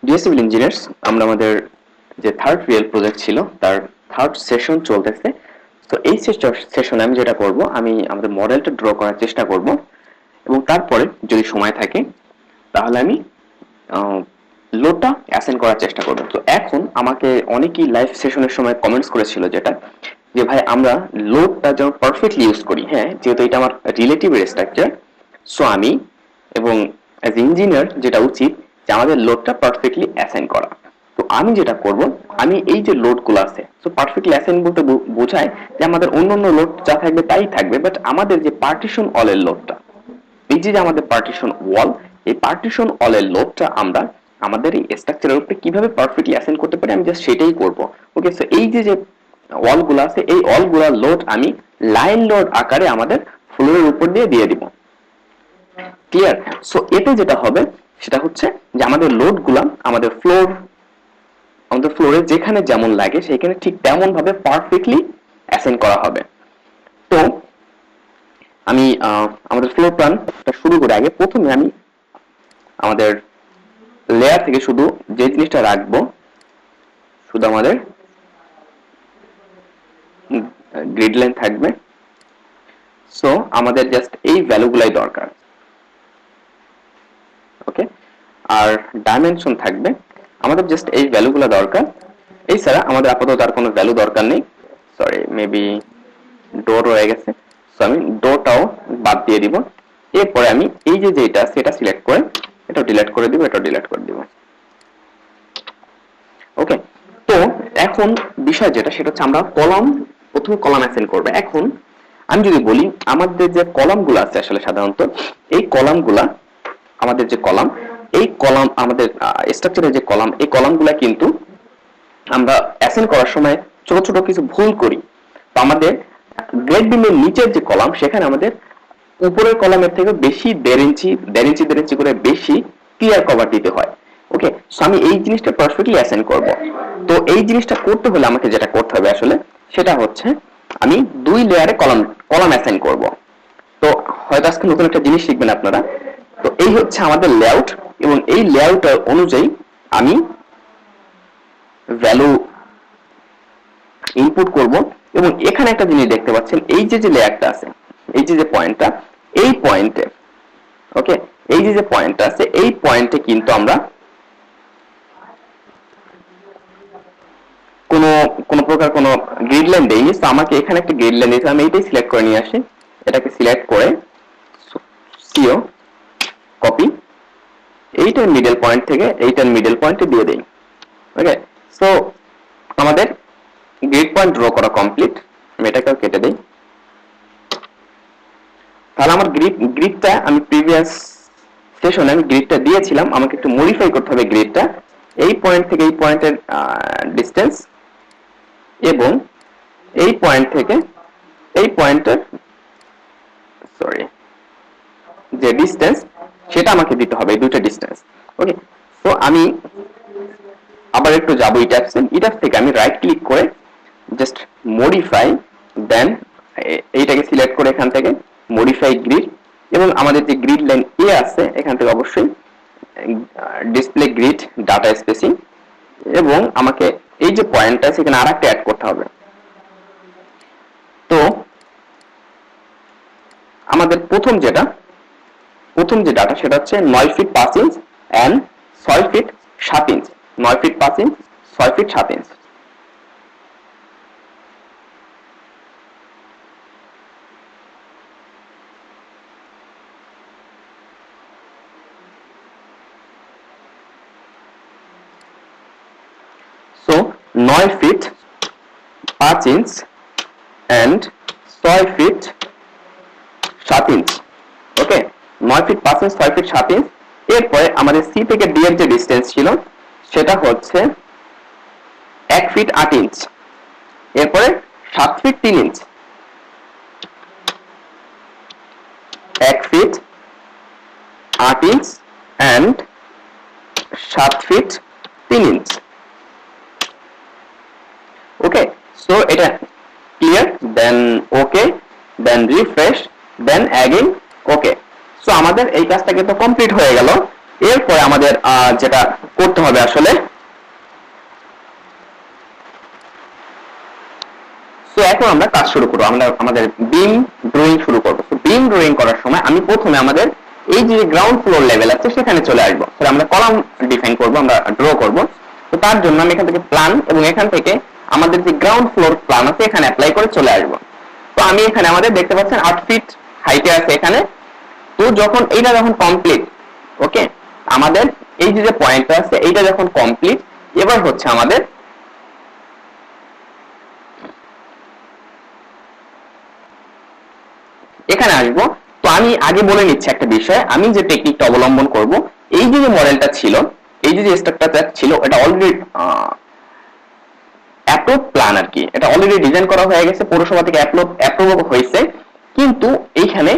Deer civil engineers, আমরা আমাদের যে থার্ড রিয়েল প্রজেক্ট ছিল তার থার্ড সেশন চলতেছে। তো এই সেশনে আমি যেটা করব, আমি আমাদের মডেলটা ড্র করার চেষ্টা করব এবং তারপরে যদি সময় থাকে তাহলে আমি লোডটা অ্যাসাইন করার চেষ্টা করব। তো এখন আমাকে অনেকেই লাইভ সেশনের সময় কমেন্টস করেছিল যেটা যে ভাই আমরা লোডটা যেন পারফেক্টলি ইউজ করি। হ্যাঁ, যেহেতু এটা আমার রিলেটিভ স্ট্রাকচার, সো আমি এবং অ্যাজ ইঞ্জিনিয়ার যেটা উচিত যে আমাদের লোডটা পারফেক্টলি অ্যাসাইন করা। তো আমি যেটা করব, আমি এই যে লোডগুলো আছে, সো পারফেক্টলি অ্যাসাইন বলতে বোঝায় যে আমাদের অন্যান্য লোড যা থাকবে তাই থাকবে, বাট আমাদের যে পার্টিশন অলের লোডটা, এই যে আমাদের পার্টিশন ওয়াল, এই পার্টিশন অলের লোডটা আমরা আমাদের এই স্ট্রাকচারের উপরে কিভাবে পারফেক্টলি অ্যাসাইন করতে পারি আমি জাস্ট সেটাই করব। ওকে, সো এই যে যে ওয়ালগুলো আছে এই ওয়ালগুলোর লোড আমি লাইন লোড আকারে আমাদের ফ্লোরের উপর দিয়ে দিব। ক্লিয়ার? সো এতে যেটা হবে সেটা হচ্ছে যে আমাদের লোডগুলো আমাদের ফ্লোরে যেখানে যেমন লাগে সেখানে ঠিক তেমন ভাবে পারফেক্টলি অ্যাসাইন করা হবে। তো আমি আমাদের ফ্লোর প্ল্যানটা শুরু করে আগে প্রথমে আমি আমাদের লেয়ার থেকে শুধু যে জিনিসটা রাখবো, শুধু আমাদের গ্রিড লাইন থাকবে। সো আমাদের জাস্ট এই ভ্যালুগুলাই দরকার। ওকে, আর ডাইমেনশন থাকবে আমাদের জাস্ট এই ভ্যালুগুলো দরকার। এই ছাড়া আমাদের আপাতত আর কোনো ভ্যালু দরকার নেই। সরি, মেবি ডোর রয়ে গেছে, সো আমি ডোরটাও বাদ দিয়ে দিব। এরপরে আমি এই যে যেটা সেটা সিলেক্ট করে এটাও ডিলিট করে দিব, এটাও ডিলিট করে দিব। ওকে, তো এখন বিষয় যেটা সেটা হচ্ছে আমরা প্রথম কলাম অ্যাসাইন করব। এখন আমি যদি বলি আমাদের যে কলামগুলো আছে আসলে সাধারণত এই কলামগুলা, আমাদের যে কলাম, এই কলাম আমাদের স্ট্রাকচারের যে কলাম, এই কলামগুলা কিন্তু আমরা অ্যাসাইন করার সময় ছোট ছোট কিছু ভুল করি। তো আমাদের গ্রেড বিমের নিচের যে কলাম সেখানে আমাদের উপরের কলামের থেকে বেশি 1.5 ইঞ্চি করে বেশি ক্লিয়ার কভার দিতে হয়। ওকে, সো আমি এই জিনিসটা পারফেক্টলি অ্যাসাইন করব। তো এই জিনিসটা করতে হলে আমাকে যেটা করতে হবে আসলে সেটা হচ্ছে আমি 2 লেয়ারে কলাম অ্যাসাইন করব। তো হয়তো আজকে নতুন একটা জিনিস শিখবেন আপনারা। তো এই হচ্ছে আমাদের লেআউট এবং এই লেআউট অনুযায়ী আমি ভ্যালু ইনপুট করব এবং এখানে একটা জিনিস দেখতে পাচ্ছেন, এই যে যে লেয়ারটা আছে, এই যে যে পয়েন্টটা, এই পয়েন্টে, ওকে, এই যে যে পয়েন্টটা আছে এই পয়েন্টে কিন্তু আমরা কোনো প্রকার কোনো গ্রিড লাইন দেইনি। তো আমাকে এখানে একটা গ্রিড লাইন দিতে, আমি এইটাই সিলেক্ট করে নিয়ে আসি, এটাকে সিলেক্ট করে সিও কপি, এইটার মিডল পয়েন্ট থেকে এইটার মিডল পয়েন্টে দিয়ে দেই। ওকে, সো আমাদের গ্রিড পয়েন্ট ড্র করা কমপ্লিট। আমি এটাকেও কেটে দেই। তাহলে আমার গ্রিডটা আমি প্রিভিয়াস সেশনে আমি গ্রিডটা দিয়েছিলাম, আমাকে একটু মডিফাই করতে হবে গ্রিডটা। এই পয়েন্ট থেকে এই পয়েন্টের ডিসটেন্স এবং এই পয়েন্ট থেকে এই পয়েন্টের যে ডিসটেন্স সেটা আমাকে দিতে হবে, এই দুইটা ডিসটেন্স। ওকে, তো আমি আবার একটু যাবো ইটাপস থেকে আমি রাইট ক্লিক করে জাস্ট মডিফাই, দেন এইটাকে সিলেক্ট করে এখান থেকে মডিফাই গ্রিড এবং আমাদের যে গ্রিড লাইন এ আছে এখান থেকে অবশ্যই ডিসপ্লে গ্রিড ডাটা স্পেসিং এবং আমাকে এই যে পয়েন্টটা আছে এখানে আরেকটা অ্যাড করতে হবে। তো আমাদের প্রথম যে ডাটা সেটা হচ্ছে 9 feet 5 inch and 6 feet 7 inch. 9 feet 5 inch, 6 feet 7 inch. So 9 feet 5 inch and 6 feet 7 inch. Okay, 9 feet 5 inch, 6 feet 7 inch. এরপরে আমাদের সি থেকে ডি এর যে ডিসটেন্স ছিল সেটা হচ্ছে 1 ফিট 8 ইঞ্চ। এরপরে 7 feet 3 inch, 1 feet 8 inch and 7 feet 3 inch. Okay, so এটা clear, then okay, then refresh, then again okay. So আমাদের এই কাজটা কিন্তু কমপ্লিট হয়ে গেল। এরপরে আমাদের যেটা করতে হবে আসলে। তো এখন আমরা কাজ শুরু করবো, আমরা আমাদের বিম ড্রয়িং শুরু করবো। বিম ড্রয়িং করার সময় আমি প্রথমে আমাদের এই যে গ্রাউন্ড ফ্লোর লেভেল আছে সেখানে চলে আসবো। তাহলে আমরা কলাম ডিফাইন করবো, আমরা ড্র করবো। তো তার জন্য আমি এখান থেকে প্ল্যান এবং এখান থেকে আমাদের যে গ্রাউন্ড ফ্লোর প্ল্যান আছে এখানে অ্যাপ্লাই করে চলে আসবো। তো আমি এখানে আমাদের দেখতে পাচ্ছেন 8 ফিট হাইটে আছে এখানে। তো যখন এইটা যখন কমপ্লিট, ওকে, আমাদের এই যে পয়েন্টটা আছে এইটা যখন কমপ্লিট, এবার হচ্ছে আমাদের এখানে আসবো। তো আমি আগে বলে নিচ্ছি একটা বিষয়, আমি যে টেকনিকটা অবলম্বন করব, এই যে মডেলটা ছিল, এই যে স্ট্রাকচারটা ছিল, এটা অলরেডি অ্যাপ্রুভ প্ল্যান আর কি, এটা অলরেডি ডিজাইন করা হয়ে গেছে, পৌরসভা থেকে অ্যাপ্রুভ হয়েছে। কিন্তু এইখানে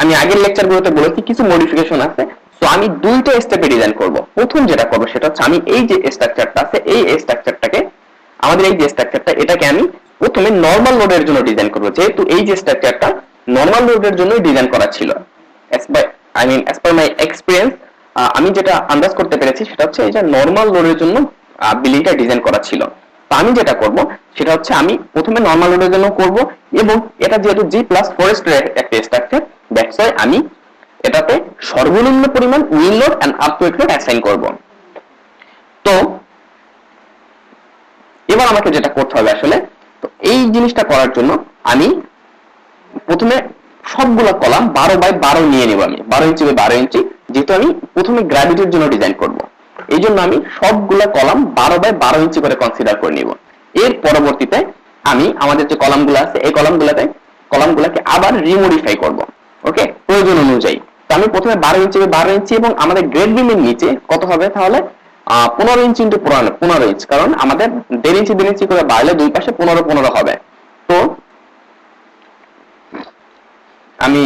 আমি আগের লেকচারগুলোতে বলেছি কিছু মডিফিকেশন আছে। তো আমি দুইটা স্টেপে ডিজাইন করব। প্রথম যেটা করব সেটা হচ্ছে আমি এই যে স্ট্রাকচারটা আছে এই স্ট্রাকচারটাকে, আমাদের এই যে স্ট্রাকচারটা, এটাকে আমি প্রথমে নরমাল লোডের জন্য ডিজাইন করব। যেহেতু এই যে স্ট্রাকচারটা নরমাল লোডের জন্য ডিজাইন করা ছিল, অ্যাজ পার মাই এক্সপিরিয়েন্স, আমি যেটা আন্দাজ করতে পেরেছি সেটা হচ্ছে এটা নরমাল লোডের জন্য বিল্ডিংটা ডিজাইন করা ছিল। তো আমি যেটা করব সেটা হচ্ছে আমি প্রথমে নরমাল লোডের জন্য করব, এবং এটা যেহেতু G+4 একটা স্ট্রাকচার, দ্যাটস ওয়াই আমি এটাতে সর্বনিম্ন পরিমাণ wheel load and up weight load assign করব। তো এবার আমাকে যেটা করতে হবে আসলে, তো এই জিনিসটা করার জন্য আমি প্রথমে সবগুলা কলাম 12x12 নিয়ে নেব। আমি 12 ইঞ্চি বাই 12 ইঞ্চি, যেহেতু আমি প্রথমে গ্র্যাভিটির জন্য ডিজাইন করব, এই জন্য আমি সবগুলা কলাম 12x12 ইঞ্চি করে কনসিডার করে নিব। এর পরবর্তীতে আমি আমাদের যে কলামগুলো আছে এই কলামগুলোকে আবার রিমডিফাই করব, ওকে, প্রয়োজন অনুযায়ী। তো আমি প্রথমে 12 ইঞ্চি বাই 12 ইঞ্চি, এবং আমাদের গ্রেড বিমের নিচে কত হবে তাহলে 15 ইঞ্চি ইন্টু 15 ইঞ্চ, কারণ আমাদের 1.5 ইঞ্চি 1.5 ইঞ্চি করে বাড়লে দুই পাশে 15 হবে। তো আমি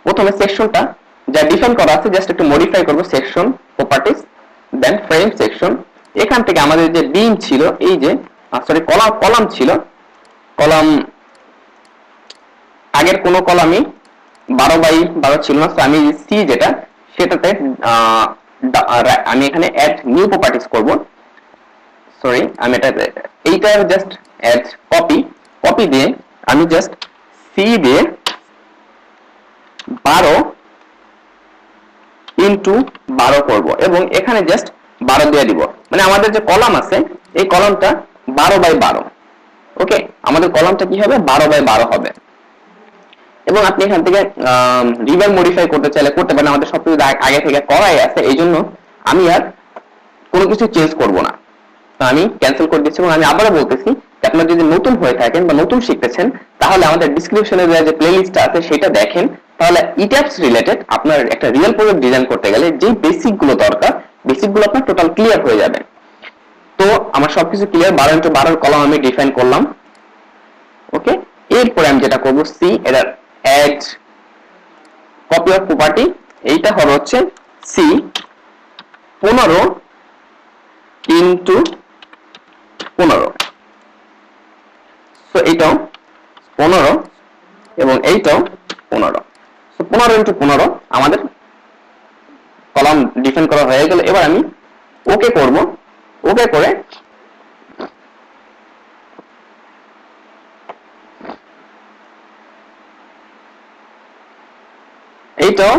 প্রথমে সেকশনটা যা ডিফাইন করা আছে জাস্ট একটু মডিফাই করব, সেকশন প্রপার্টিজ, দেন ফ্রেম সেকশন। এখান থেকে আমাদের যে বিম ছিল, এই যে সরি কলাম ছিল, কলাম আগের কোন কলামই 12x12 ছিল না। আমি সি যেটা সেটাতে আমি এখানে অ্যাড নিউ প্রপার্টিজ করব। সরি, আমি এইটা জাস্ট অ্যাড কপি দিয়ে আমি জাস্ট সি দিয়ে 12x12 করব, এবং এখানে জাস্ট 12 দিয়ে দিব। মানে আমাদের যে কলাম আছে এই কলামটা 12x12, ওকে, আমাদের কলামটা কি হবে 12x12 হবে। এবং আপনি এখান থেকে রিভার মডিফাই করতে চাইলে করতে পারেন, আমাদের সবকিছু আগে থেকে করাই আছে, এই জন্য আমি আর কোনো কিছু চেঞ্জ করব না। তো আমি ক্যান্সেল করে দিচ্ছি। এবং আমি আবারও বলতেছি, আপনারা যদি নতুন হয়ে থাকেন বা নতুন শিখতেছেন, তাহলে আমাদের ডিসক্রিপশনে যে প্লেলিস্টটা আছে সেটা দেখেন। তাহলে ইট্যাপস রিলেটেড আপনার একটা রিয়েল প্রজেক্ট ডিজাইন করতে গেলে যে বেসিক গুলো দরকার, বেসিক গুলো আপনার টোটাল ক্লিয়ার হয়ে যাবে। তো আমার সবকিছু ক্লিয়ার, 12x12 কলাম আমি ডিফাইন করলাম, ওকে। এরপরে আমি যেটা করব, সি এটা অ্যাড কপি অফ প্রপার্টি, এইটা হলো হচ্ছে সি 15x15। তো এইটাও 15 এবং এইটাও 15। তো 15x15 আমাদের কলাম ডিফাইন করা হয়ে গেল। এবার আমি ওকে করব, ওকে করে এইটাও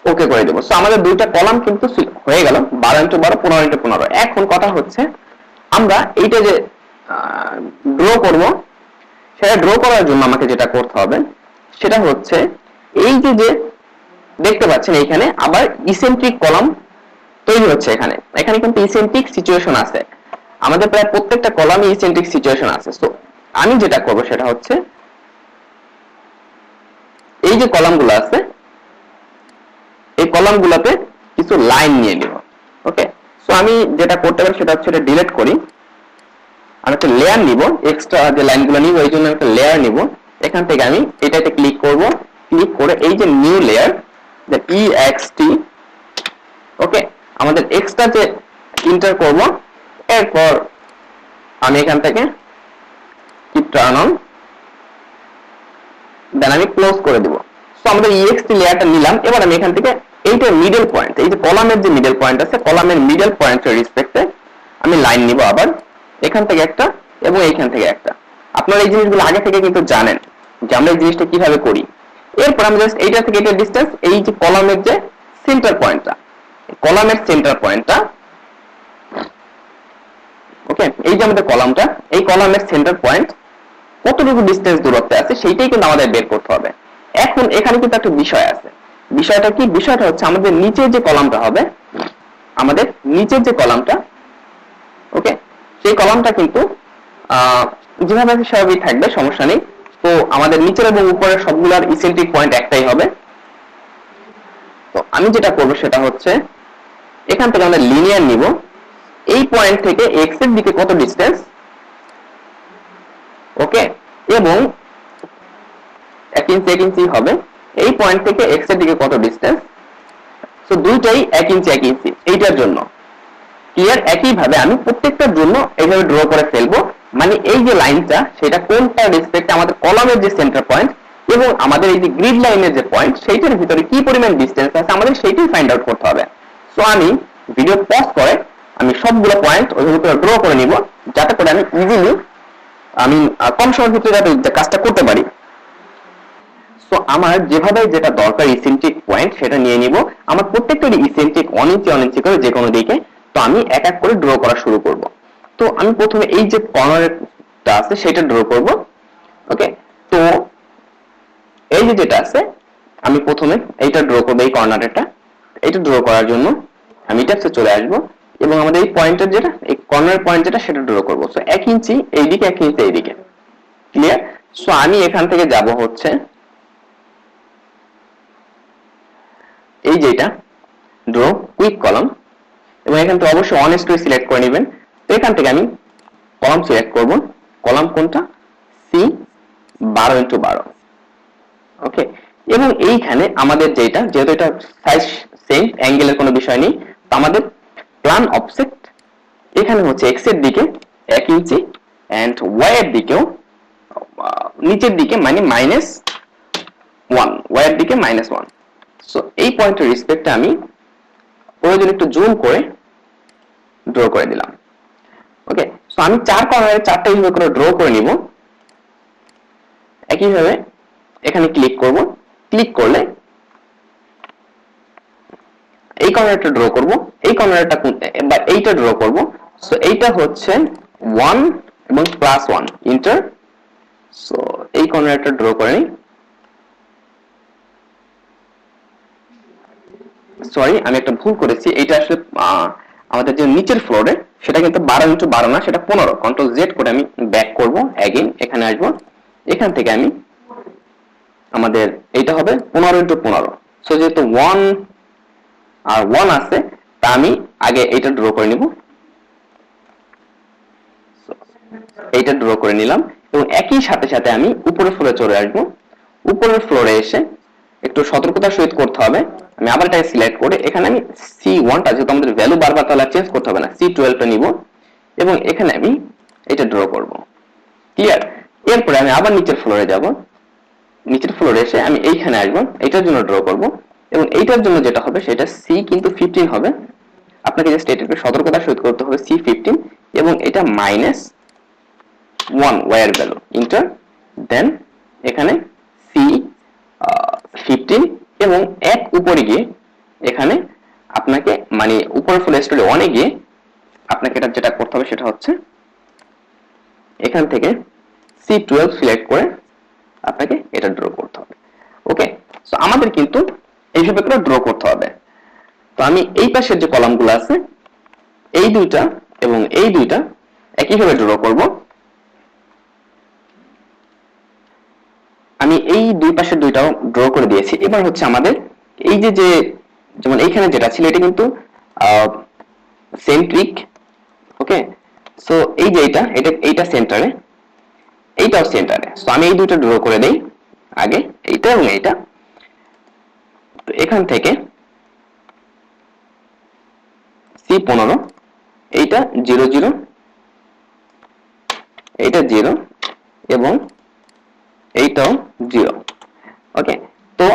ওকে করে দেবো। সো আমাদের দুইটা কলাম কিন্তু হয়ে গেল 12x12 15x15। এখন কথা হচ্ছে আমরা এইটা যে ড্র করব, সেটা ড্র করার জন্য আমাকে যেটা করতে হবে সেটা হচ্ছে এই যে দেখতে পাচ্ছেন এইখানে আবার ইসেন্ট্রিক কলাম তৈরি হচ্ছে। এখানে কিন্তু ইসেন্ট্রিক সিচুয়েশন আছে, আমাদের প্রায় প্রত্যেকটা কলামে ইসেন্ট্রিক সিচুয়েশন আছে। সো আমি যেটা করব সেটা হচ্ছে এই যে কলামগুলো আছে এই কলামগুলোতে কিছু লাইন নিয়ে নিব, ওকে। সো আমি যেটা করতে পারি সেটা হচ্ছে এটা ডিলিট করি, আমি একটা লেয়ার নিব, এক্সট্রা যে লাইনগুলো নিব এই জন্য একটা লেয়ার নিব। এখান থেকে আমি এটাতে ক্লিক করব, ক্লিক করে এই যে নিউ লেয়ার ext, ওকে, আমাদের এক্সট্রা যে ইন্টার করব। এরপর আমি এখান থেকে কিপ টার্ন অন, দেন আমি ক্লোজ করে দেব। সো আমাদের ext লেয়ারটা নিলাম। এবার আমি এখান থেকে এইটা মিডল পয়েন্ট, এই যে কলামের যে মিডল পয়েন্ট আছে, কলামের মিডল পয়েন্টের রেসপেক্টে আমি লাইন নিব আবার, এখান থেকে একটা এবং এইখান থেকে একটা। আপনারা এই জিনিসগুলো আগে থেকে কিন্তু জানেন যে আমরা এই জিনিসটা কিভাবে করি। এরপর আমি জাস্ট এইটা থেকে এটা ডিসটেন্স, এই যে কলামের যে সেন্টার পয়েন্টটা, কলামের সেন্টার পয়েন্টটা, ওকে, এই যে আমাদের কলামটা, এই কলামের সেন্টার পয়েন্ট কতটুকু ডিসটেন্স দূরত্বে আছে সেইটাই কিন্তু আমাদের বের করতে হবে। এখন এখানে কিন্তু একটা বিষয় আছে। বিষয়টা কি? বিষয়টা হচ্ছে আমাদের নিচের যে কলামটা হবে, আমাদের নিচের যে কলামটা, ওকে, সেই কলামটা কিন্তু যেভাবে আছে সেভাবেই থাকবে, সমস্যা নেই। তো আমাদের নিচের এবং উপরের সবগুলোর ইসেন্ট্রিক পয়েন্ট একটাই হবে। তো আমি যেটা করবো সেটা হচ্ছে এখান থেকে আমরা লিনিয়ার নিব, এই পয়েন্ট থেকে এক্স এর দিকে কত ডিসটেন্স, ওকে, এবং 1 ইঞ্চি হবে, এই পয়েন্ট থেকে এক্স এর দিকে কত ডিসটেন্স। তো দুইটাই 1 ইঞ্চি এইটার জন্য ক্লিয়ার। একইভাবে আমি প্রত্যেকটার জন্য এইভাবে ড্র করে ফেলবো, মানে এই যে লাইনটা সেটা কোনটা রেসপেক্টে আমাদের কলামের যে সেন্টার পয়েন্ট এবং আমাদের এই যে গ্রিড লাইনের যে পয়েন্ট সেইটার ভিতরে কি পরিমাণ ডিসটেন্স আছে আমাদের সেইটাই ফাইন্ড আউট করতে হবে। সো আমি ভিডিও পজ করে আমি সবগুলো পয়েন্ট ওইভাবে করে ড্র করে নিব, যাতে করে আমি ইজিলি কম সময়ের ভিতরে যাতে কাজটা করতে পারি। সো আমার যেভাবে যেটা দরকার ইসেন্ট্রিক পয়েন্ট সেটা নিয়ে নিব। আমার প্রত্যেকটারই ইসেন্ট্রিক 1 ইঞ্চি করে যে কোনো দিকে। তো আমি এক এক করে ড্র করা শুরু করব। তো আমি প্রথমে এই যে কর্নারটা আছে সেটা ড্র করব, ওকে। তো এই যে যেটা আছে আমি প্রথমে এইটা ড্র করব, এই কর্নারটা। এটা ড্র করার জন্য আমি ট্যাবসে চলে আসব এবং আমাদের এই পয়েন্টের যেটা, এই কর্নার পয়েন্ট যেটা সেটা ড্র করব। সো 1 ইঞ্চি এইদিকে, 1 ইঞ্চি এইদিকে, ক্লিয়ার। সো আমি এখান থেকে যাব হচ্ছে এই যেটা ড্র কুইক কলাম, এবং এখান থেকে অবশ্যই অনেস্ট সিলেক্ট করে নেবেন। তো এখান থেকে আমি কলাম সিলেক্ট করব, কলাম কোনটা, সি 12x12, ওকে। এবং এইখানে আমাদের যেটা, যেহেতু এটা সাইজ সেম, অ্যাঙ্গেলের কোনো বিষয় নেই, তো আমাদের প্ল্যান অফসেট এখানে হচ্ছে এক্স এর দিকে 1 ইঞ্চি এন্ড ওয়াই এর দিকেও নিচের দিকে মানে -1, ওয়াই এর দিকে -1। সো এই পয়েন্টের রেসপেক্টে আমি প্রয়োজন একটু জুম করে ড্র করে দিলাম, ওকে। সো আমি 4 কর্নারে 4টা এইভাবে করে ড্র করে নিব। একইভাবে এখানে ক্লিক করব, ক্লিক করলে এই কর্নারটা ড্র করব, এই কর্নারটা বা এইটা ড্র করব। সো এইটা হচ্ছে 1 এবং +1 ইন্টার। সো এই কর্নারটা ড্র করে নিই, সরি আমি একটা ভুল করেছি, এইটা আসলে আমাদের যে নিচের ফ্লোরে সেটা কিন্তু 12x12 না, সেটা 15। কন্ট্রোল জেড করে আমি ব্যাক করব, অ্যাগেইন এখানে আসব, এখান থেকে আমি আমাদের এইটা হবে 15x15। সো যেহেতু 1 আর 1 আছে, তা আমি আগে এইটা ড্র করে নিব, এইটা ড্র করে নিলাম। এবং একই সাথে সাথে আমি উপরের ফ্লোরে চলে আসব। উপরের ফ্লোরে এসে একটু সতর্কতার সহিত করতে হবে, আমি আবার এটাকে সিলেক্ট করে এখানে আমি C1টা, যেহেতু আমাদের ভ্যালু বারবার তাহলে চেঞ্জ করতে হবে না, C12টা নিব এবং এখানে আমি এটা ড্র করব, ক্লিয়ার। এরপরে আমি আবার নিচের ফ্লোরে যাব, নিচের ফ্লোরে এসে আমি এইখানে আসব, এটার জন্য ড্র করব এবং এইটার জন্য যেটা হবে সেটা C কিন্তু 15 হবে। আপনাকে জাস্ট এটাকে সতর্কতার সহিত করতে হবে C15 এবং এটা -1 ওয়াই এর ভ্যালু ইন্টার, দেন এখানে C15 এবং এক উপরে গিয়ে এখানে আপনাকে মানে উপরের ফুল স্টোরি 1 এ গিয়ে আপনাকে এটা যেটা করতে হবে সেটা হচ্ছে এখান থেকে C12 সিলেক্ট করে আপনাকে এটা ড্র করতে হবে, ওকে। সো আমাদের কিন্তু এইভাবে করে ড্র করতে হবে। তো আমি এই পাশের যে কলামগুলো আছে এই দুইটা এবং এই দুইটা একইভাবে ড্র করব। আমি এই দুই পাশের দুইটাও ড্র করে দিয়েছি। এবার হচ্ছে আমাদের এই যে যে যেমন এইখানে যেটা ছিল এটা কিন্তু সেন্ট্রিক, ওকে। সো এই যে এইটা সেন্টারে, এইটাও সেন্টারে। সো আমি এই দুটো ড্র করে দেই আগে, এইটা এবং এইটা। তো এখান থেকে C15, এইটা 0 0, এইটা 0 এবং এইটাও 0, ওকে। তো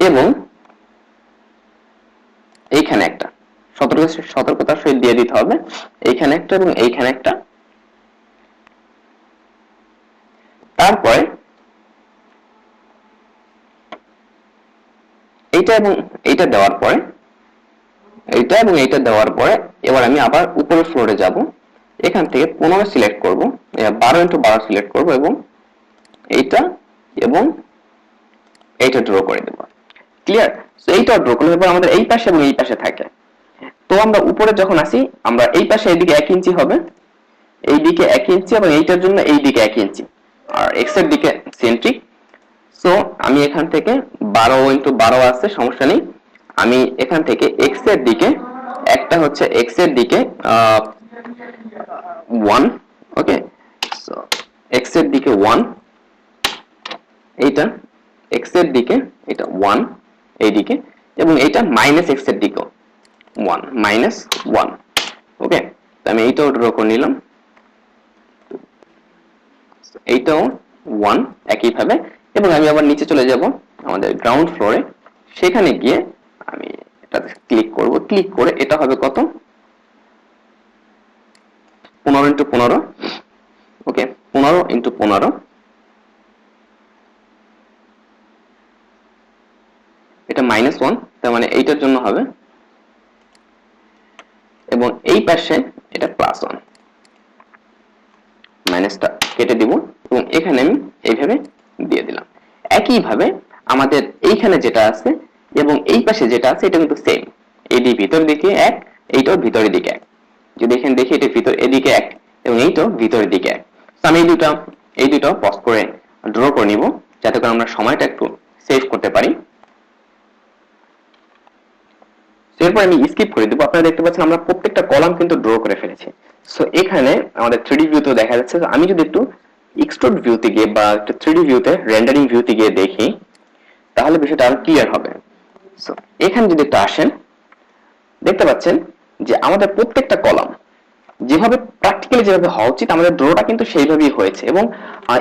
এবং এইখানে একটা সতর্কতার সহিত দিয়ে দিতে হবে, এইখানে একটা এবং এইখানে একটা। তারপরে এইটা এবং এইটা দেওয়ার পরে, এইটা এবং এইটা দেওয়ার পরে এবার আমি আবার উপরের ফ্লোরে যাব, এখান থেকে 15 সিলেক্ট করব, 12x12 সিলেক্ট করব এবং এইটা এবং এইটা ড্র করে দেব। ক্লিয়ার? সো এইটা ড্র করলে এবার আমাদের এই পাশে এবং এই পাশে থাকে। তো আমরা উপরে যখন আসি, আমরা এই পাশে এইদিকে 1 ইঞ্চি হবে, এইদিকে 1 ইঞ্চি এবং এইটার জন্য এইদিকে 1 ইঞ্চি, আর এক্স এর দিকে সেন্ট্রিক। সো আমি এখান থেকে 12x12 আছে, সমস্যা নেই। আমি এখান থেকে এক্স এর দিকে একটা হচ্ছে এক্স এর দিকে 1, ওকে। সো এক্স এর দিকে 1, এইটা এক্স এর দিকে এটা 1 এইদিকে, এবং এইটা মাইনাস এক্স এর দিকে 1 -1, ওকে। তো আমি এইটাও ড্র করে নিলাম, এইটাও 1 একইভাবে। এবং আমি আবার নিচে চলে যাব আমাদের গ্রাউন্ড ফ্লোরে, সেখানে গিয়ে আমি এটাতে ক্লিক করব, ক্লিক করে এটা হবে কত, 15x15, ওকে, 15x15, এটা -1, তার মানে এইটার জন্য হবে, এবং এই পাশে এটা +1, মাইনাসটা কেটে দিব এবং এখানে আমি এইভাবে দিয়ে দিলাম। একইভাবে আমাদের এইখানে যেটা আছে এবং এই পাশে যেটা আছে এটা কিন্তু সেম, এডি ভিতর দিকে 1, এইটাও ভিতরের দিকে 1। যদি এখানে দেখি এটা ভিতর এদিকে 1 এবং এইটাও ভিতরের দিকে 1। তো আমি এই দুটো পজ করে ড্র করে নিব, যাতে করে আমরা সময়টা একটু সেভ করতে পারি। এরপর আমি স্কিপ করে দেবো। আপনারা দেখতে পাচ্ছেন আমরা প্রত্যেকটা কলাম কিন্তু ড্র করে ফেলেছি। সো এখানে আমাদের 3D ভিউতে দেখা যাচ্ছে। আমি যদি একটু এক্সট্রুড ভিউতে গিয়ে বা একটু 3D ভিউতে রেন্ডারিং ভিউতে গিয়ে দেখি, তাহলে বিষয়টা আরো ক্লিয়ার হবে। সো এখানে যদি একটু আসেন, দেখতে পাচ্ছেন যে আমাদের প্রত্যেকটা কলাম যেভাবে প্র্যাকটিক্যালি যেভাবে হওয়া উচিত, আমাদের ড্রটা কিন্তু সেইভাবেই হয়েছে এবং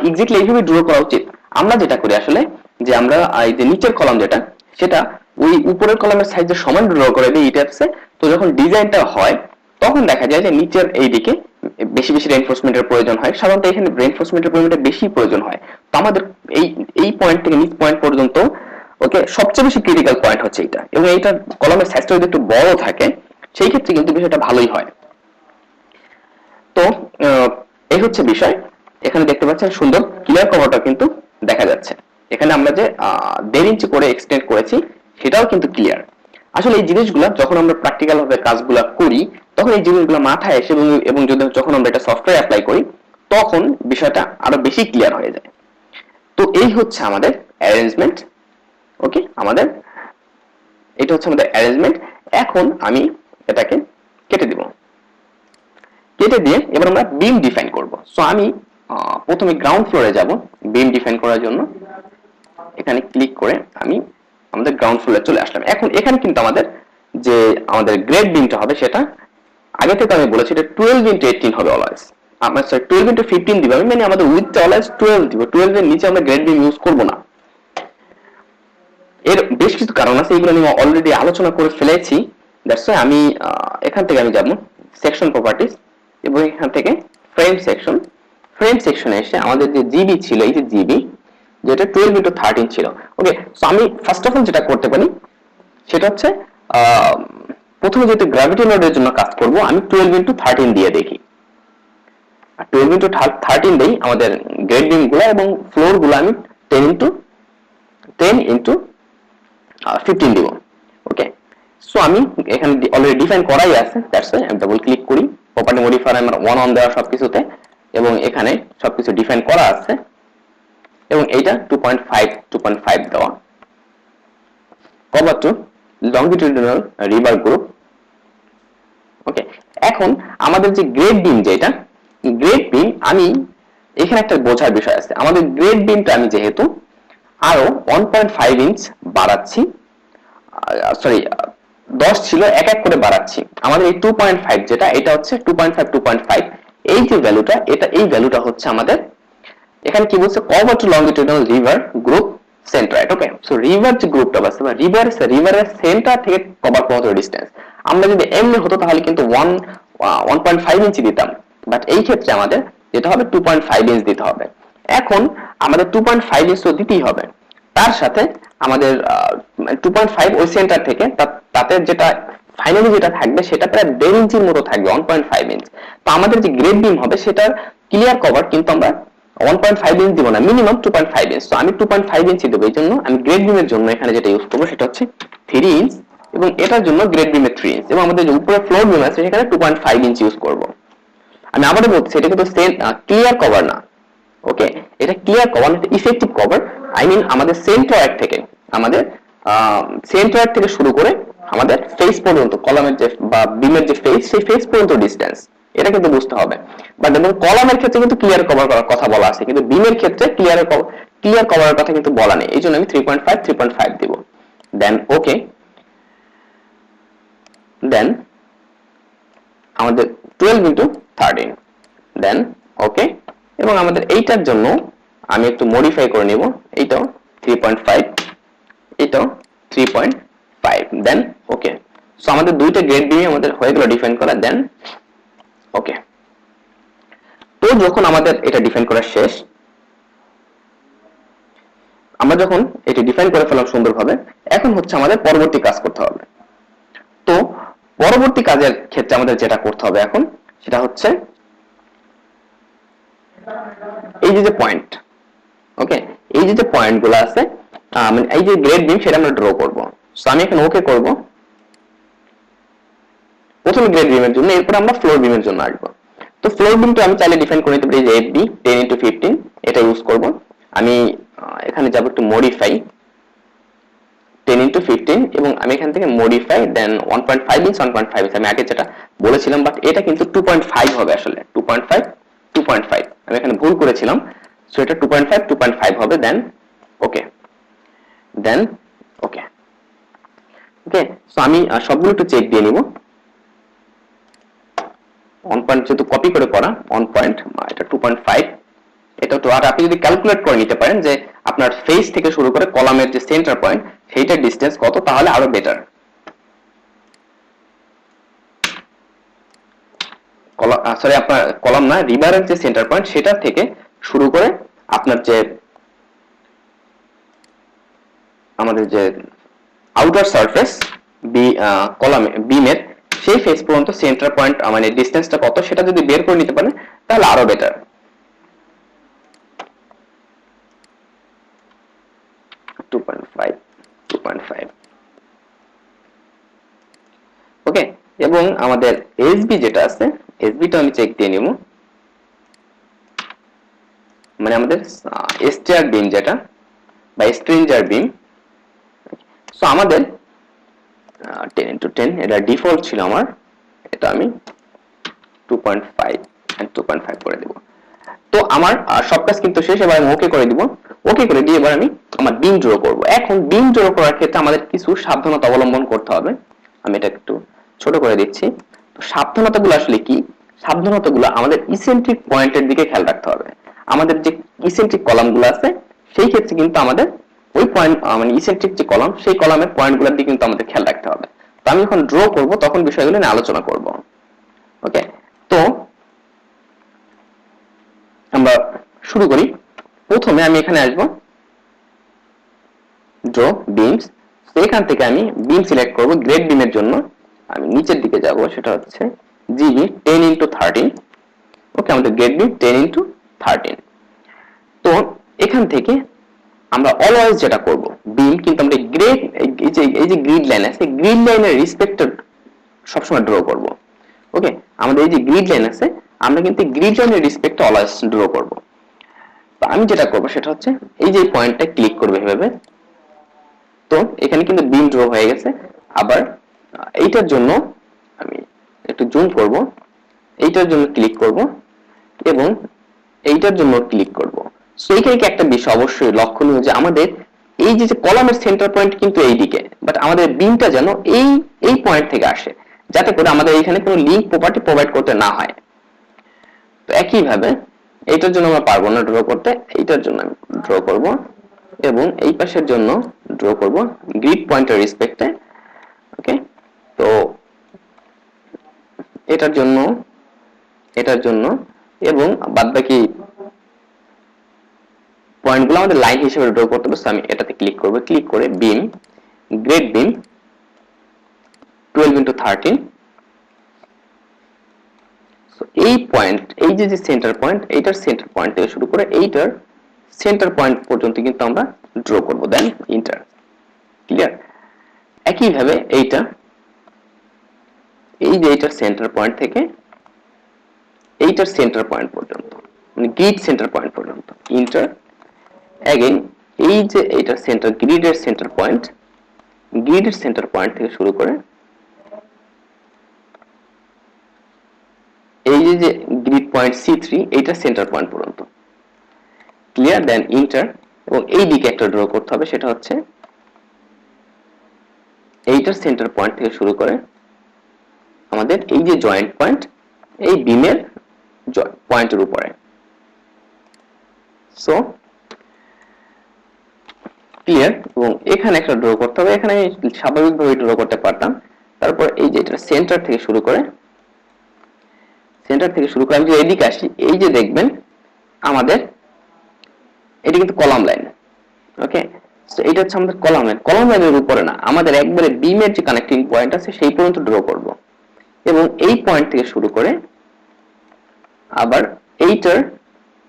এক্স্যাক্টলি এইভাবে ড্র করা উচিত। আমরা যেটা করি আসলে, যে আমরা এই যে নিচের কলাম যেটা, সেটা ওই উপরের কলামের সাইজের সমান ড্র করে দিই ইটাপসে। তো যখন ডিজাইনটা হয় তখন দেখা যায় যে নিচের এই দিকে বেশি বেশি রেইনফোর্সমেন্টের প্রয়োজন হয়। সাধারণত এখানে রেইনফোর্সমেন্টের পরিমাণটা বেশি প্রয়োজন হয়। তো আমাদের এই পয়েন্ট থেকে নিচ পয়েন্ট পর্যন্ত, ওকে, সবচেয়ে বেশি ক্রিটিক্যাল পয়েন্ট হচ্ছে এটা, এবং এইটা কলামের সাইজটা যদি একটু বড় থাকে সেই ক্ষেত্রে কিন্তু বিষয়টা ভালোই হয়। তো এই হচ্ছে বিষয়। এখানে দেখতে পাচ্ছেন সুন্দর ক্লিয়ার কভারটা কিন্তু দেখা যাচ্ছে। এখানে আমরা যে 1.5 ইঞ্চি করে এক্সটেন্ড করেছি সেটাও কিন্তু ক্লিয়ার। আসলে এই জিনিসগুলো যখন আমরা প্র্যাকটিক্যাল ভাবে কাজগুলো করি তখন এই জিনিসগুলো মাথায় এসে এবং যখন আমরা এটা সফটওয়্যার অ্যাপ্লাই করি তখন বিষয়টা আরো বেশি ক্লিয়ার হয়ে যায়। তো এই হচ্ছে আমাদের অ্যারেঞ্জমেন্ট, ওকে। এটা হচ্ছে আমাদের অ্যারেঞ্জমেন্ট। এখন আমি এটাকে কেটে দিব, কেটে দিয়ে এবার আমরা বিম ডিফাইন করব। সো আমি প্রথমে গ্রাউন্ড ফ্লোরে যাব বিম ডিফাইন করার জন্য। এখানে ক্লিক করে আমি আমাদের গ্রাউন্ড ফ্লোরে চলে আসলাম। এখন এখানে কিন্তু আমাদের গ্রেড বিমটা হবে, সেটা আগে থেকে আমি বলেছি এটা 12x18 হবে অলওয়েজ। আমরা 12x15 দিব, আমি মানে আমাদের উইথটা অলওয়েজ 12 দিব। 12 এর নিচে আমরা গ্রেড বিম ইউজ করব না। এর বেশ কিছু কারণ আছে, এগুলো আমি অলরেডি আলোচনা করে ফেলেছি। দ্যাটস ওয়াই আমি এখান থেকে আমি যাব সেকশন প্রপার্টিজ এবং এখান থেকে ফ্রেম সেকশনে এসে আমাদের যে জিবি ছিল, এই যে জিবি যেটা 12x13 ছিল, ওকে। সো আমি ফার্স্ট অফ অল যেটা করতে পারি সেটা হচ্ছে প্রথমে যেহেতু গ্র্যাভিটি লোডের জন্য কাজ করব, আমি 12x13 দিয়ে দেখি। আর 12x13 দেই আমাদের গ্রেড বিম গুলো এবং ফ্লোর গুলো আমি 10x15 দিব, ওকে। সো আমি এখানে অলরেডি ডিফাইন করাই আছে, দ্যাটস ওয়াই আমি ডাবল ক্লিক করি, প্রপার্টি মডিফায়ার আমার 1 অন দেওয়া সবকিছুতে, এবং এখানে সবকিছু ডিফাইন করা আছে এবং এইটা 2.5 দেওয়া। Cover to longitudinal river group, ওকে। এখন আমাদের যে গ্রেড বিম, যেটা গ্রেড বিম, আমি এখানে একটা বোঝার বিষয় আছে। আমাদের গ্রেড বিমটা আমি যেহেতু আরো 1.5 ইঞ্চ বাড়াচ্ছি, সরি 10 ছিল, এক এক করে বাড়াচ্ছি। আমাদের এই 2.5 যেটা, এটা হচ্ছে 2.5 এই যে ভ্যালুটা, এই ভ্যালুটা হচ্ছে আমাদের এখানে কি বলছে, cover to longitudinal river group centroid. Okay, so river যে গ্রুপটা আছে বা রিভারের সেন্টার থেকে কভার কত ডিসটেন্স, আমরা যদি এমনি হতো তাহলে কিন্তু 1.5 ইঞ্চি দিতাম, বাট এই ক্ষেত্রে আমাদের যেটা হবে 2.5 ইঞ্চ দিতে হবে। এখন আমাদের 2.5 ইঞ্চ তো দিতেই হবে, তার সাথে আমাদের 2.5 ওই সেন্টার থেকে তাতে যেটা ফাইনালি যেটা থাকবে সেটা প্রায় 1.5 ইঞ্চির মতো থাকবে, 1.5 ইঞ্চ। তো আমাদের যে গ্রেড বিম হবে সেটার ক্লিয়ার কভার কিন্তু আমরা 1.5 ইঞ্চ দিব না, মিনিমাম 2.5 ইঞ্চ। তো আমি 2.5 ইঞ্চি দেবো, এই জন্য আমি গ্রেড বিমের জন্য এখানে যেটা ইউজ করবো সেটা হচ্ছে 3 ইঞ্চ, এবং এটার জন্য গ্রেড বিমের 3 ইঞ্চ, এবং আমাদের যে উপরে ফ্লোর বিম আছে সেখানে 2.5 ইঞ্চ ইউজ করবো। আমি আবারও বলছি এটা কিন্তু ক্লিয়ার কভার না। ওকে, এটা clear cover, effective cover. I mean আমাদের সেন্ট্রয়েড থেকে শুরু করে আমাদের ফেস পর্যন্ত, কলামের যে বা বিমের যে ফেস, সেই ফেস পর্যন্ত ডিসটেন্স, এটা কিন্তু বুঝতে হবে। বাট দেখুন কলামের ক্ষেত্রে কিন্তু ক্লিয়ার কভার করার কথা বলা আছে, কিন্তু বিমের ক্ষেত্রে ক্লিয়ার কভারের কথা কিন্তু বলা নেই, এই জন্য আমি 3.5 দিব। দেন ওকে, দেন আমাদের 12 ইন্টু 13, দেন ওকে, এবং আমাদের এইটার জন্য আমি একটু মডিফাই করে নিব, এইটাও 3.5, এটাও 3.5, দেন ওকে। সো আমাদের দুইটা গ্রেড বিম আমাদের হয়ে গেল ডিফাইন করা, দেন ওকে। তো যখন আমাদের এটা ডিফাইন করা শেষ, আমরা যখন এটি ডিফাইন করে ফেললাম সুন্দরভাবে, এখন হচ্ছে আমাদের পরবর্তী কাজ করতে হবে। তো পরবর্তী কাজের ক্ষেত্রে আমাদের যেটা করতে হবে এখন সেটা হচ্ছে এই যে পয়েন্ট, ওকে, এই যে পয়েন্ট গুলো আছে, মানে এই যে গ্রেড বিম সেটা আমরা ড্র করব। সো আমি এখন ওকে করব প্রথমে গ্রেড বিমের জন্য, এরপর আমরা ফ্লোর বিমের জন্য আসবো। তো ফ্লোর বিমটা আমি চাইলে ডিফাইন করে নিতে পারি যে এফবি 10x15, এটা ইউজ করব। আমি এখানে যাব একটু মডিফাই 10x15, এবং আমি এখান থেকে মডিফাই দেন 1.5 ইঞ্চ 1.5 ইঞ্চ আমি আগে যেটা বলেছিলাম, বাট এটা কিন্তু 2.5 হবে আসলে, 2.5 আমি এখানে ভুল করেছিলাম। সো এটা 2.5 হবে, দেন ওকে, দেন ওকে। ওকে, সো আমি সবগুলো একটু চেক দিয়ে নিব। 1 পয়েন্ট যেহেতু কপি করে করা, 1 পয়েন্ট, এটা 2.5, এটা তো। আর আপনি যদি ক্যালকুলেট করে নিতে পারেন যে আপনার ফেস থেকে শুরু করে কলামের যে সেন্টার পয়েন্ট সেইটার ডিসটেন্স কত, তাহলে আরো বেটার। সরি, আপনার কলাম না, রিভারের যে সেন্টার পয়েন্ট সেটা থেকে শুরু করে আপনার যে আমাদের যে আউটার সারফেস কলামে বিমের সেই ফেস পর্যন্ত সেন্টার পয়েন্ট মানে ডিসটেন্সটা কত সেটা যদি বের করে নিতে পারেন তাহলে আরো বেটার। 2.5 ওকে, এবং আমাদের এসবি যেটা আছে, এসবিটা আমি চেক দিয়ে নিব, মানে আমাদের স্ট্রিয়ার বিম যেটা বা স্ট্রিঞ্জার বিম। সো আমাদের 10x10, এটা ডিফল্ট ছিল আমার, এটা আমি 2.5 করে দেব। তো আমার সব কাজ কিন্তু শেষ, এবার আমি ওকে করে দিব। ওকে করে দিয়ে এবার আমি আমার বিম ড্র করব। এখন বিম ড্র করার ক্ষেত্রে আমাদের কিছু সাবধানতা অবলম্বন করতে হবে, আমি এটা একটু ছোট করে দিচ্ছি। তো সাবধানতাগুলো আসলে কি? সাবধানতাগুলো আমাদের ইসেন্ট্রিক পয়েন্টের দিকে খেয়াল রাখতে হবে। আমাদের যে ইসেন্ট্রিক কলামগুলো আছে সেই ক্ষেত্রে কিন্তু আমাদের ওই পয়েন্ট মানে ইসেন্ট্রিক যে কলাম সেই কলামের পয়েন্টগুলোর দিকে কিন্তু আমাদের খেয়াল রাখতে হবে। তো আমি যখন ড্র করব তখন বিষয়গুলো নিয়ে আলোচনা করব। ওকে, তো আমরা শুরু করি। প্রথমে আমি এখানে আসবো ড্র বিমস, তো এখান থেকে আমি বিম সিলেক্ট করব। গ্রেড বিমের জন্য আমি নিচের দিকে যাব, সেটা হচ্ছে জিবি 10x13। ওকে, আমাদের গ্রেড বিম 10x13। তো এখান থেকে আমরা অলওয়েজ যেটা করব, বিম কিন্তু আমরা গ্রেড এই যে গ্রিড লাইন আছে, গ্রিড লাইনের রেসপেক্টেড সবসময় ড্র করব। ওকে, আমাদের এই যে গ্রিড লাইন আছে আমরা কিন্তু গ্রিড লাইনের রেসপেক্টে অলওয়েজ ড্র করব। তো আমি যেটা করব সেটা হচ্ছে এই যে পয়েন্টটা ক্লিক করব এভাবে। তো এখানে কিন্তু বিম ড্র হয়ে গেছে। আবার এইটার জন্য আমি একটু জুম করব, এইটার জন্য ক্লিক করব এবং এইটার জন্য ক্লিক করব। সো এইখানে কি একটা বিষয় অবশ্যই লক্ষণীয় যে আমাদের এই যে কলামের সেন্টার পয়েন্ট কিন্তু এই দিকে, বাট আমাদের বিমটা যেন এই পয়েন্ট থেকে আসে, যাতে করে আমাদের এখানে কোনো লিংক প্রপার্টি প্রোভাইড করতে না হয়। তো একইভাবে এইটার জন্য আমরা পারবো না ড্র করতে, এইটার জন্য আমি ড্র করব এবং এই পাশের জন্য ড্র করব গ্রিড পয়েন্টের রেসপেক্টে। ওকে, তো এটার জন্য এবং বাদবাকি পয়েন্টগুলো আমাদের লাইন হিসেবে ড্র করতে হবে। আমি এটাতে ক্লিক করব, ক্লিক করে বিম, গ্রেড বিম 12x13। সো এই পয়েন্ট, এই যে সেন্টার পয়েন্ট, এইটার সেন্টার পয়েন্ট থেকে শুরু করে এইটার সেন্টার পয়েন্ট পর্যন্ত কিন্তু আমরা ড্র করব। দেন ইন্টার। ক্লিয়ার? একইভাবে এইটা, এই যে এইটার সেন্টার পয়েন্ট থেকে এইটার সেন্টার পয়েন্ট পর্যন্ত, মানে গ্রিড সেন্টার পয়েন্ট পর্যন্ত ইন্টার। অ্যাগেন এই যে এইটার সেন্টার, গ্রিডের সেন্টার পয়েন্ট, গ্রিডের সেন্টার পয়েন্ট থেকে শুরু করে এই যে গ্রিড পয়েন্ট C3 এইটার সেন্টার পয়েন্ট পর্যন্ত। ক্লিয়ার? Then enter. এবং এই দিকে একটা ড্র করতে হবে, সেটা হচ্ছে এইটার সেন্টার পয়েন্ট থেকে শুরু করে আমাদের এই যে জয়েন্ট পয়েন্ট, এই বিমের পয়েন্টের উপরে। So clear? এবং এখানে একটা ড্র করতে হবে, এখানে স্বাভাবিকভাবে ড্র করতে পারতাম। তারপর এই যে এটা সেন্টার থেকে শুরু করে আমি যদি এদিকে আসি, এই যে দেখবেন আমাদের এটা কিন্তু কলাম লাইন। ওকে, সো এটা হচ্ছে আমাদের কলাম লাইন। কলাম লাইনের উপরে না, আমাদের একবারে বিমের যে কানেক্টিং পয়েন্ট আছে সেই পর্যন্ত ড্র করব। এবং এই পয়েন্ট থেকে শুরু করে আবার এইটার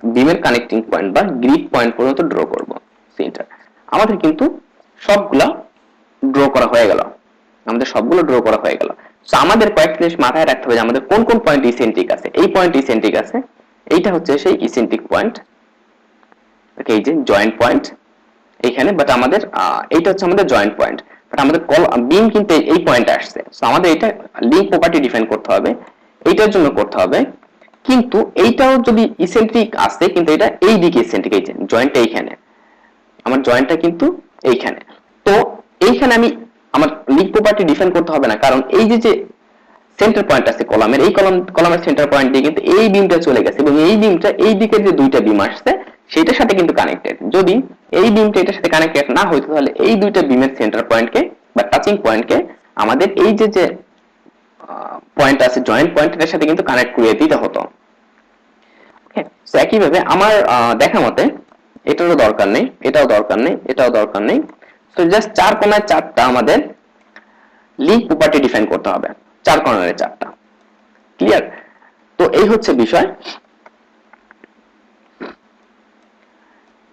বিমের কানেক্টিং পয়েন্ট বা গ্রিড পয়েন্ট পর্যন্ত ড্র করব। সেন্টার আমাদের কিন্তু সবগুলা ড্র করা হয়ে গেল। সো আমাদের কয়েকটা জিনিস মাথায় রাখতে হবে যে আমাদের কোন কোন পয়েন্ট ইসেন্ট্রিক আছে। এই পয়েন্ট ইসেন্ট্রিক আছে, এইটা হচ্ছে সেই ইসেন্ট্রিক পয়েন্ট। ওকে, এই যে জয়েন্ট পয়েন্ট এইখানে, বাট আমাদের এইটা হচ্ছে আমাদের জয়েন্ট পয়েন্ট, বাট আমাদের বিম কিন্তু এই পয়েন্টে আসছে। সো আমাদের এটা লিঙ্ক প্রপার্টি ডিফাইন করতে হবে, এইটার জন্য করতে হবে। কিন্তু এইটাও যদি ইসেন্ট্রিক আসে, কিন্তু এটা এই দিকে ইসেন্ট্রিক, এই যে জয়েন্টটা এইখানে, আমার জয়েন্টটা কিন্তু এইখানে। তো এইখানে আমি আমার লিঙ্ক প্রপার্টি ডিফাইন করতে হবে না, কারণ এই যে সেন্টার পয়েন্ট আছে কলামের, এই কলামের সেন্টার পয়েন্ট দিয়ে কিন্তু এই বিমটা চলে গেছে, এবং এই বিমটা এই দিকের যে দুইটা বিম আসছে সেটার সাথে কিন্তু কানেক্টেড। যদি এই বিমটা এটার সাথে কানেক্টেড না হইতো, তাহলে এই দুইটা বিমের সেন্টার পয়েন্টকে বা টাচিং পয়েন্টকে আমাদের এই যে পয়েন্ট আছে জয়েন্ট পয়েন্ট, এটার সাথে কিন্তু কানেক্ট করে দিতে হতো। ওকে, সো একইভাবে আমার দেখা মতে এটারও দরকার নেই, এটাও দরকার নেই, এটাও দরকার নেই। সো জাস্ট 4 কোণায় 4টা আমাদের লিঙ্ক প্রপার্টি ডিফাইন করতে হবে, 4 কর্নারে 4টা। ক্লিয়ার? তো এই হচ্ছে বিষয়।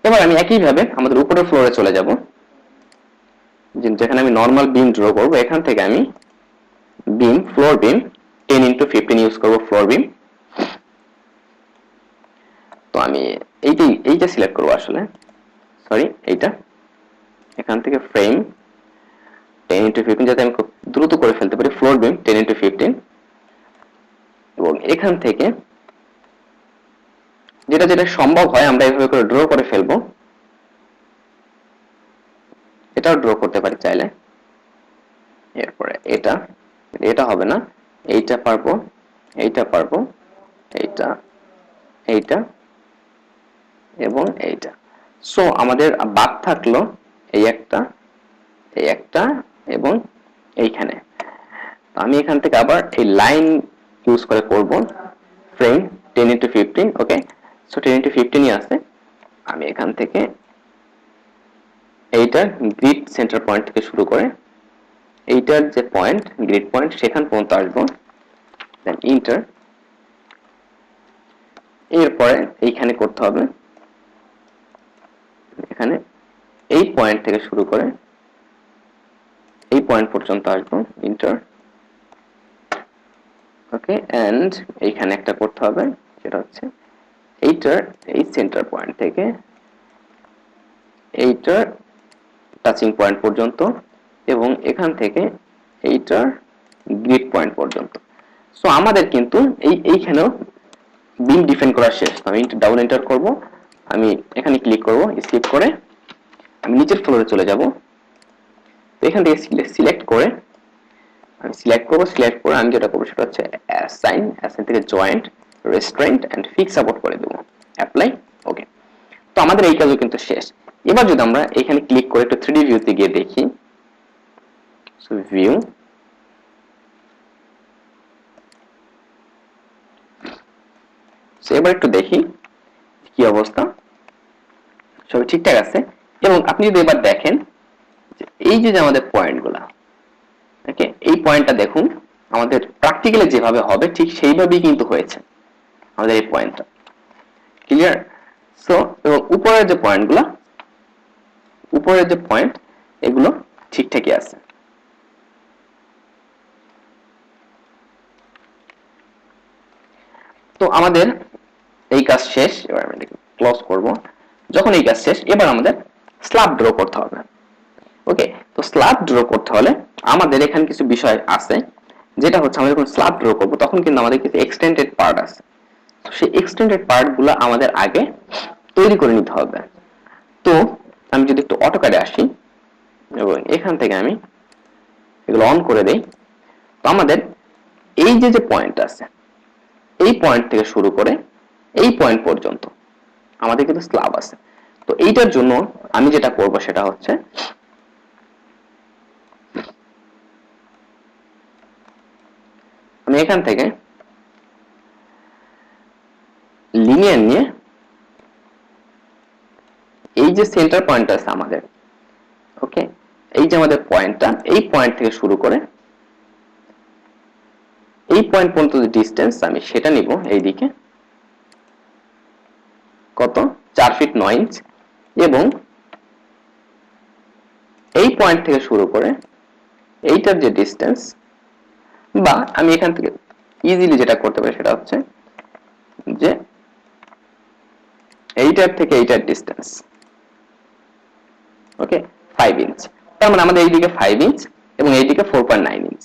এবার আমি একইভাবে আমাদের উপরের ফ্লোরে চলে যাব, যেখানে আমি নর্মাল বিম ড্র করব। এখান থেকে আমি বিম, ফ্লোর বিম 10x15 ইউজ করব, ফ্লোর বিম। তো আমি এইটা সিলেক্ট করব, আসলে সরি এইটা। এখান থেকে ফ্রেম 10x15, যাতে আমি খুব দ্রুত করে ফেলতে পারি, ফ্লোর বিম 10x15। এবং এখান থেকে যেটা যেটা সম্ভব হয় আমরা এইভাবে করে ড্র করে ফেলবো। এটাও ড্র করতে পারি চাইলে। এরপরে এটা হবে না, এইটা পারবো, এইটা পারবো, এইটা এবং এইটা। সো আমাদের বাদ থাকলো এই একটা এবং এইখানে। আমি এখান থেকে আবার এই লাইন ইউজ করে করব ফ্রেম 10x15। ওকে, সো 10x15ই আছে। আমি এখান থেকে এইটার গ্রিড সেন্টার পয়েন্ট থেকে শুরু করে এইটার যে পয়েন্ট, গ্রিড পয়েন্ট, সেখান পর্যন্ত আসবো। দেন ইন্টার। এরপরে এইখানে করতে হবে, এখানে এই পয়েন্ট থেকে শুরু করে এই পয়েন্ট পর্যন্ত আসবো, ইন্টার। ওকে, এন্ড এইখানে একটা করতে হবে, সেটা হচ্ছে এইটার এই সেন্টার পয়েন্ট থেকে এইটার টাচিং পয়েন্ট পর্যন্ত, এবং এখান থেকে এইটার গ্রিড পয়েন্ট পর্যন্ত। সো আমাদের কিন্তু এইখানেও বিম ডিফাইন করা শেষ। আমি ডাবল এন্টার করব, আমি এখানে ক্লিক করব, স্কিপ করে আমি নিচের ফ্লোরে চলে যাব। এখান থেকে সিলেক্ট করে আমি সিলেক্ট করে আমি যেটা করবো সেটা হচ্ছে অ্যাসাইন থেকে joint, restraint and fix support করে দেবো, অ্যাপ্লাই। ওকে, তো আমাদের এই কাজও কিন্তু শেষ। এবার যদি আমরা এখানে ক্লিক করে একটু 3D ভিউতে গিয়ে দেখি, সো ভিউ, এবার একটু দেখি কি অবস্থা, সব ঠিকঠাক আছে। এবং আপনি যদি এবার দেখেন এই যে আমাদের পয়েন্টগুলা, ওকে, এই পয়েন্টটা দেখুন আমাদের প্র্যাকটিক্যালি যেভাবে হবে ঠিক সেইভাবেই কিন্তু হয়েছে আমাদের এই পয়েন্টটা, ক্লিয়ার? সো এবং উপরের যে পয়েন্টগুলা, উপরের যে পয়েন্ট এগুলো ঠিকঠাকই আছে। তো আমাদের এই কাজ শেষ, এবার আমি এটাকে ক্লোজ করব। যখন এই কাজ শেষ, এবার আমাদের স্ল্যাব ড্র করতে হবে। ওকে, তো স্ল্যাব ড্র করতে হলে আমাদের এখানে কিছু বিষয় আছে, যেটা হচ্ছে আমরা যখন স্ল্যাব ড্র করব তখন কিন্তু আমাদের কিছু এক্সটেন্ডেড পার্ট আছে। তো সেই এক্সটেন্ডেড পার্টগুলো আমাদের আগে তৈরি করে নিতে হবে। তো আমি যদি একটু অটোক্যাডে আসি এবং এখান থেকে আমি এগুলো অন করে দেই, তো আমাদের এই যে পয়েন্ট আছে, এই পয়েন্ট থেকে শুরু করে এই পয়েন্ট পর্যন্ত আমাদের কিন্তু স্ল্যাব আছে। তো এইটার জন্য আমি যেটা করব সেটা হচ্ছে আমি এখান থেকে লিনিয়ার নিয়ে এই যে সেন্টার পয়েন্ট আছে আমাদের, ওকে, এই যে আমাদের পয়েন্টটা, এই পয়েন্ট থেকে শুরু করে এই পয়েন্ট পর্যন্ত যে ডিসটেন্স আমি সেটা নিব এইদিকে, কত, 4 ফিট 9 ইঞ্চ। এবং এই পয়েন্ট থেকে শুরু করে এইটার যে ডিসটেন্স, বা আমি এখান থেকে ইজিলি যেটা করতে পারি সেটা হচ্ছে যে এইটার থেকে এইটার ডিসটেন্স, ওকে, 5 ইঞ্চ। তার মানে আমাদের এইদিকে 5 ইঞ্চ এবং এইদিকে 4.9 ইঞ্চ।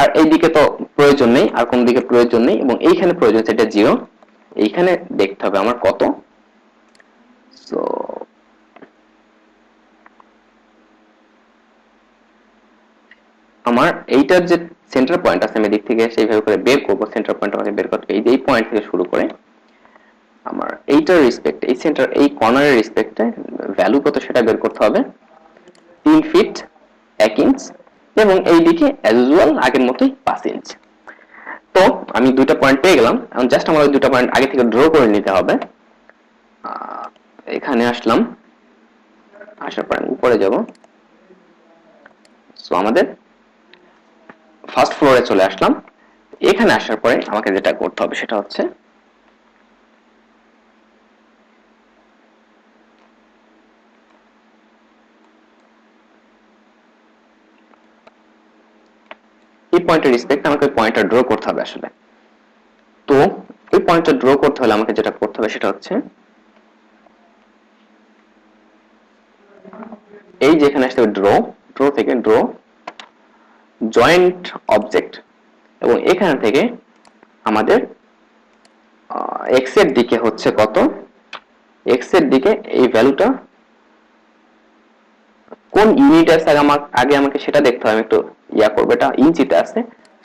আর এইদিকে তো প্রয়োজন নেই, আর কোন দিকে প্রয়োজন নেই, এবং এইখানে প্রয়োজন সেটা 0। এইখানে দেখতে হবে আমার কত। সো আমার এইটার যে সেন্টার পয়েন্ট আছে, আমি দিক থেকে সেইভাবে করে বের করব। সেন্টার পয়েন্ট আমাকে বের করতে হবে এই পয়েন্ট থেকে শুরু করে আমার এইটার রেসপেক্ট, এই সেন্টার, এই কর্নারের রেসপেক্টে ভ্যালু কত সেটা বের করতে হবে, 3 ফিট 1 ইঞ্চ। এবং এইদিকে অ্যাজ ইউজুয়াল আগের মতোই 5 ইঞ্চ। তো আমি দুইটা পয়েন্ট পেয়ে গেলাম। এখন জাস্ট আমার ওই দুটো পয়েন্ট আগে থেকে ড্র করে নিতে হবে। এখানে আসলাম, আসার পর উপরে যাব। সো আমাদের ফার্স্ট ফ্লোরে চলে আসলাম। এখানে আসার পরে আমাকে যেটা করতে হবে সেটা হচ্ছে এই পয়েন্টের রেসপেক্ট আমাকে ওই পয়েন্টটা ড্র করতে হবে আসলে। তো এই পয়েন্টটা ড্র করতে হলে আমাকে যেটা করতে হবে সেটা হচ্ছে এই যেখানে আসতে হবে ড্র থেকে ড্র জয়েন্ট অবজেক্ট, এবং এখান থেকে আমাদের এক্স এর দিকে হচ্ছে কত, এক্স এর দিকে এই ভ্যালুটা কোন ইউনিট আছে আগে আমাকে সেটা দেখতে হবে। আমি একটু ইয়া করবো, এটা ইঞ্চিতে আছে।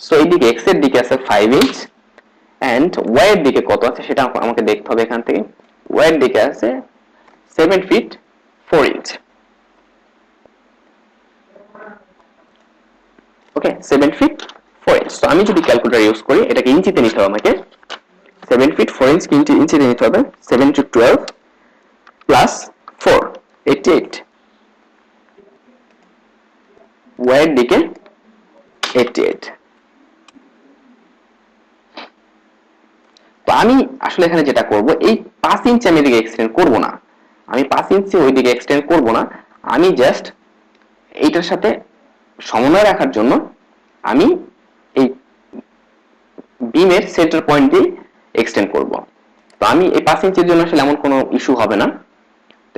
সো এইদিকে এক্স এর দিকে আছে 5 ইঞ্চ, এন্ড ওয়াই এর দিকে কত আছে সেটা আমাকে দেখতে হবে। এখান থেকে ওয়াই এর দিকে আছে 7 ফিট 4 ইঞ্চ, ওকে, 7 ফিট 4 ইঞ্চ। তো আমি যদি ক্যালকুলেটর ইউজ করি, এটাকে ইঞ্চিতে নিতে হবে আমাকে। 7 ফিট 4 ইঞ্চ ইঞ্চিতে নিতে হবে। 7 টু 12 প্লাস 4, 88, ওয়াই এর দিকে 88। তো আমি আসলে এখানে যেটা করব, এই 5 ইঞ্চি আমি এদিকে এক্সটেন্ড করব না, আমি 5 ইঞ্চি ওইদিকে এক্সটেন্ড করব না। আমি জাস্ট এইটার সাথে সমন্বয় রাখার জন্য আমি এই বিমের সেন্টার পয়েন্ট দিয়ে এক্সটেন্ড করব। তো আমি এই 5 ইঞ্চির জন্য আসলে এমন কোনো ইস্যু হবে না।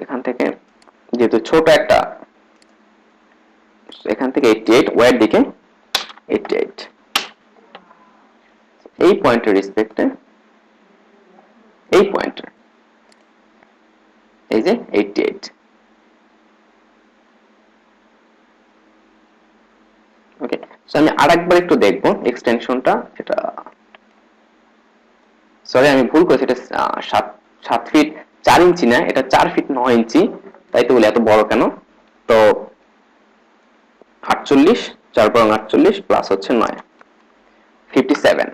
এখান থেকে যেহেতু ছোট একটা, এখান থেকে 88, ওয়াইয়ের দিকে 88, এই পয়েন্টের রেসপেক্টে এই পয়েন্টের এই যে 88, ওকে। সো আমি আরেকবার একটু দেখবো এক্সটেনশনটা, এটা সরি আমি ভুল করেছি, এটা 7 ফিট 4 ইঞ্চি না, এটা 4 ফিট 9 ইঞ্চি। তাই তো বলি এত বড় কেন। তো 48 4 বরং 48 প্লাস হচ্ছে 9 57।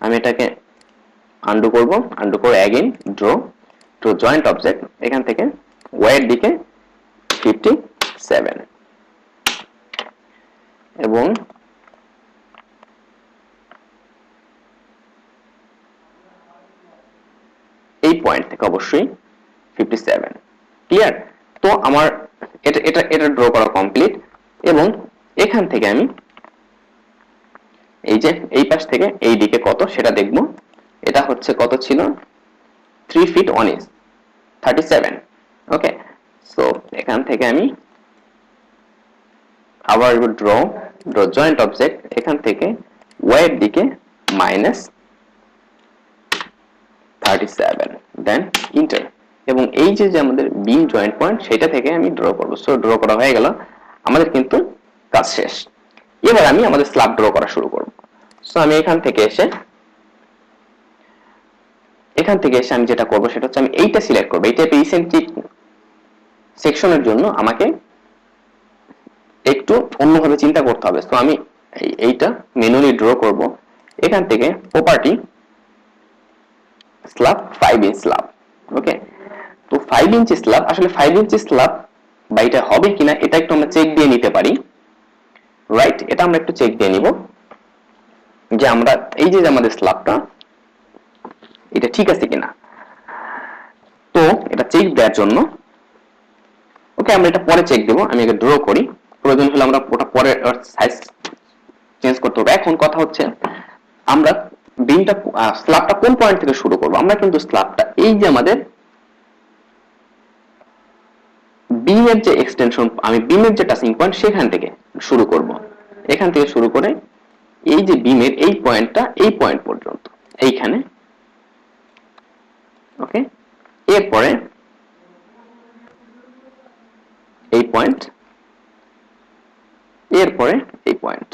আমি এটাকে আন্ডু করব, আন্ডু করে again draw to joint object, এখান থেকে y এর দিকে 57 এবং এই পয়েন্ট থেকে অবশ্যই 57। ক্লিয়ার? তো আমার এটা এটা এটা ড্র করা কমপ্লিট এবং এখান থেকে আমি এই যে এই পাশ থেকে এই দিকে কত সেটা দেখব। এটা হচ্ছে কত ছিল, 3 ফিট 1 ইঞ্চ 37। ওকে, সো এখান থেকে আমি আবার ড্র জয়েন্ট অবজেক্ট, এখান থেকে y এর দিকে -37 দেন ইন্টার, এবং এই যে আমাদের বিম জয়েন্ট পয়েন্ট সেটা থেকে আমি ড্র করব। সো ড্র করা হয়ে গেল, আমাদের কিন্তু কাজ শেষ। এবার আমি আমাদের স্ল্যাব ড্র করা শুরু করব। সো আমি এখান থেকে এসে আমি যেটা করব সেটা হচ্ছে আমি এইটা সিলেক্ট করব। এই টাইপের ইসেন্ট্রিক সেকশনের জন্য আমাকে একটু অন্যভাবে চিন্তা করতে হবে। সো আমি এইটা ম্যানুয়ালি ড্র করব। এখান থেকে প্রপার্টি স্ল্যাব 5 ইঞ্চ স্ল্যাব। ওকে, তো 5 ইঞ্চি স্ল্যাব, আসলে 5 ইঞ্চি স্ল্যাব বা এটা হবে কিনা এটা একটু আমরা চেক দিয়ে নিতে পারি। রাইট, এটা আমরা একটু চেক দিয়ে নিব যে আমরা এই যে আমাদের স্ল্যাবটা এটা ঠিক আছে কিনা। তো এটা চেক দেওয়ার জন্য ওকে আমরা এটা পরে চেক দেব। আমি আগে ড্র করি, প্রয়োজন হলে আমরা ওটা পরে সাইজ চেঞ্জ করতে হবে। এখন কথা হচ্ছে আমরা বিমটা স্ল্যাবটা কোন পয়েন্ট থেকে শুরু করব। আমরা কিন্তু স্ল্যাবটা এই যে আমাদের বিমের যে এক্সটেনশন, আমি বিমের যে টাচিং পয়েন্ট সেখান থেকে শুরু করব। এখান থেকে শুরু করে এই যে বিমের এই পয়েন্টটা এই পয়েন্ট পর্যন্ত এইখানে। ওকে, এরপরে এই পয়েন্ট, এরপরে এই পয়েন্ট।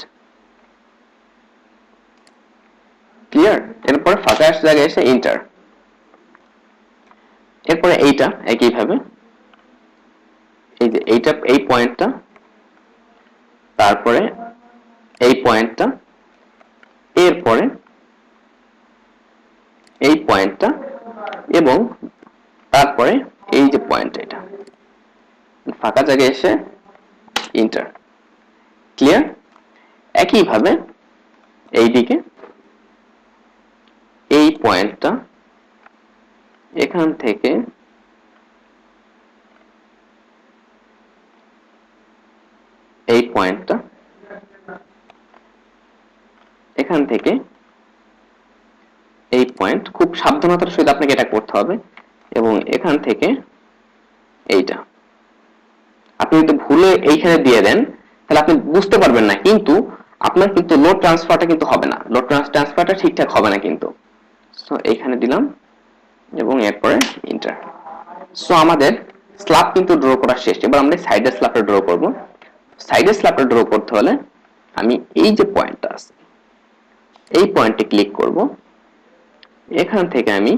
ক্লিয়ার? এরপরে ফাঁকা জায়গায় এসে ইন্টার, এরপরে এইটা একইভাবে এই যে এইটা এই পয়েন্টটা, তারপরে এই পয়েন্টটা, এরপরে এই পয়েন্টটা এবং তারপরে এই যে পয়েন্ট, এটা ফাঁকা জায়গায় এসে ইন্টার। ক্লিয়ার? একইভাবে এইদিকে এই পয়েন্টটা এখান থেকে এই পয়েন্টটা, এখান থেকে এই পয়েন্ট, খুব সাবধানতার সহিত আপনাকে এটা করতে হবে, এবং এখান থেকে এইটা। আপনি যদি ভুলে এইখানে দিয়ে দেন তাহলে আপনি বুঝতে পারবেন না, কিন্তু আপনার কিন্তু লোড ট্রান্সফারটা কিন্তু হবে না, লোড ট্রান্সফারটা ঠিকঠাক হবে না কিন্তু। সো এইখানে দিলাম এবং এরপরে ইন্টার। সো আমাদের স্ল্যাব কিন্তু ড্র করা শেষ। এবার আমরা সাইডের স্ল্যাবটা ড্র করব। সাইডের স্ল্যাবটা ড্র করতে হলে আমি এই যে পয়েন্টটা আছে এই পয়েন্টে ক্লিক করব। এখান থেকে আমি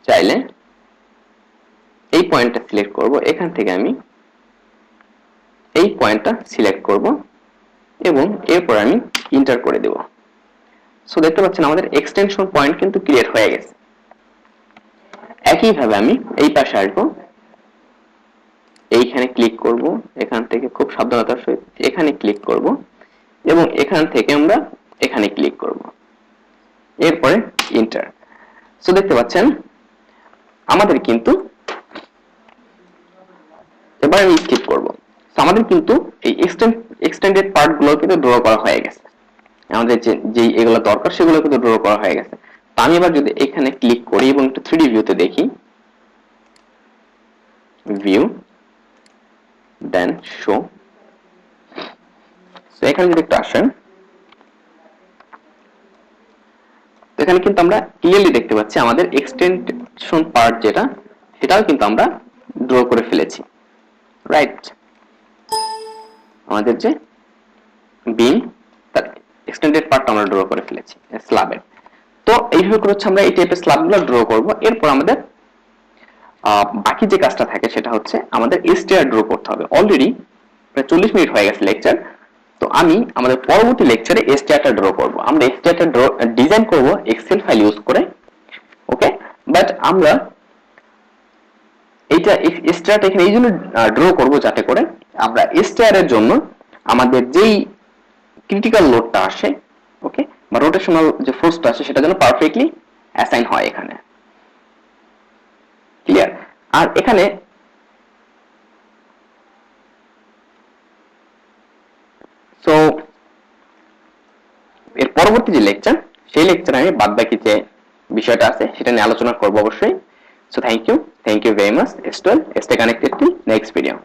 চাইলে এই পয়েন্টটা সিলেক্ট করব, এখান থেকে আমি এই পয়েন্টটা সিলেক্ট করব এবং এরপর আমি ইন্টার করে দেব। সো দেখতে পাচ্ছেন আমাদের এক্সটেনশন পয়েন্ট কিন্তু ক্রিয়েট হয়ে গেছে। একইভাবে আমি এই পাশে আসবো, এইখানে ক্লিক করব, এখান থেকে খুব সাবধানতার সহিত এখানে ক্লিক করব এবং এখান থেকে আমরা এখানে ক্লিক করব, এরপরে ইন্টার। সো দেখতে পাচ্ছেন আমাদের কিন্তু, এবার আমি স্কিপ করব, আমাদের কিন্তু এই এক্সটেন্ডেড পার্ট গুলো কিন্তু ড্র করা হয়ে গেছে। আমাদের যে এগুলো দরকার সেগুলো কিন্তু ড্র করা হয়ে গেছে। তো আমি এবার যদি এখানে ক্লিক করি এবং একটু 3D ভিউতে দেখি, ভিউ দেন শো, তো এখানে যদি একটু আসেন, এখানে কিন্তু আমরা ক্লিয়ারলি দেখতে পাচ্ছি আমাদের এক্সটেনশন পার্ট যেটা সেটাও কিন্তু আমরা ড্র করে ফেলেছি। রাইট, আমাদের যে বিম তার এক্সটেন্ডেড পার্ট আমরা ড্র করে ফেলেছি স্ল্যাবের। তো এইভাবে করে হচ্ছে আমরা এই টাইপের স্ল্যাবগুলো ড্র করব। এরপর আমাদের বাকি যে কাজটা থাকে সেটা হচ্ছে আমাদের এসটিআর ড্র করতে হবে। অলরেডি প্রায় 40 মিনিট হয়ে গেছে লেকচার। তো আমি আমাদের পরবর্তী লেকচারে এসটিআরটা ড্র করব। আমরা এসটিআরটা ড্র ডিজাইন করব এক্সেল ফাইল ইউজ করে। ওকে, বাট আমরা এইটা এসটিআরটা এখানে এই জন্য ড্র করব যাতে করে আমরা এসটিআর এর জন্য আমাদের যেই ক্রিটিক্যাল লোডটা আসে, ওকে, বা রোটেশনাল যে ফোর্সটা আসে সেটা যেন পারফেক্টলি অ্যাসাইন হয় এখানে। ক্লিয়ার? আর এখানে সো এর পরবর্তী যে লেকচার, সেই লেকচারে আমি বাদ বাকি যে বিষয়টা আছে সেটা নিয়ে আলোচনা করবো অবশ্যই। So thank you very much. Stay connected to next video.